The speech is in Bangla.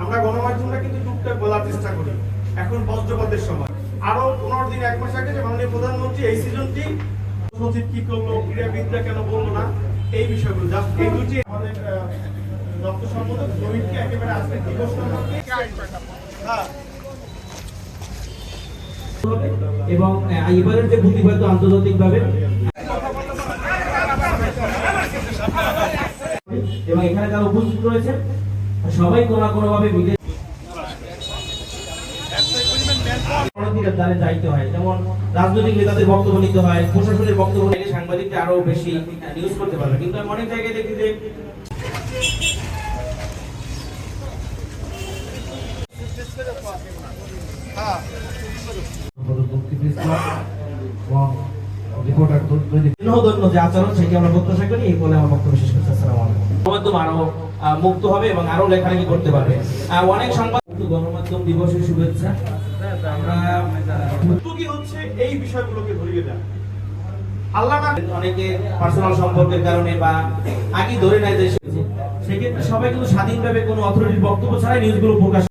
আমরা গণমাধ্যমটা কিন্তু টুকটাক বলার চেষ্টা করি। এখন বজ্রপাতের সময় আরো 15 দিন 1 মাস আগে যে মাননীয় প্রধানমন্ত্রী এই সিজনটি সচিব কি করলো, ক্রীড়াবিদরা কেন বললো না, এই বিষয়গুলো জাস্ট এই দুটি আমাদের দপ্তর সম্পাদক জমিনকে একেবারে আজকে দিবস এবং এবারের যে প্রতিবাদ আন্তর্জাতিকভাবে এবং এখানে যারা উপস্থিত রয়েছে সবাই কোনো না কোনোভাবে যাইতে হয়, যেমন রাজনৈতিক নেতাদের বক্তব্য নিতে হয়, প্রশাসনের বক্তব্য নিয়ে সাংবাদিকরা আরো বেশি নিউজ করতে পারবে। কিন্তু আমি অনেক জায়গায় দেখি যে আচরণ সেটি আমরা প্রত্যাশা করি। এই বলে আমার বক্তব্য শেষ করছি। আসসালামু আলাইকুম। গণমাধ্যম আরো মুক্ত হবে এবং আরো লেখালেখি করতে পারবে। অনেক সংবাদ গণমাধ্যম দিবসের শুভেচ্ছা। আমরা কি হচ্ছে এই বিষয়গুলোকে ধরিয়ে দেন। আল্লাহ না অনেকে পার্সোনাল সম্পর্কের কারণে বা আগে ধরে নেয় যে সেক্ষেত্রে সবাই কিন্তু স্বাধীনভাবে কোনো অথরিটির বক্তব্য ছাড়াই নিউজগুলো প্রকাশ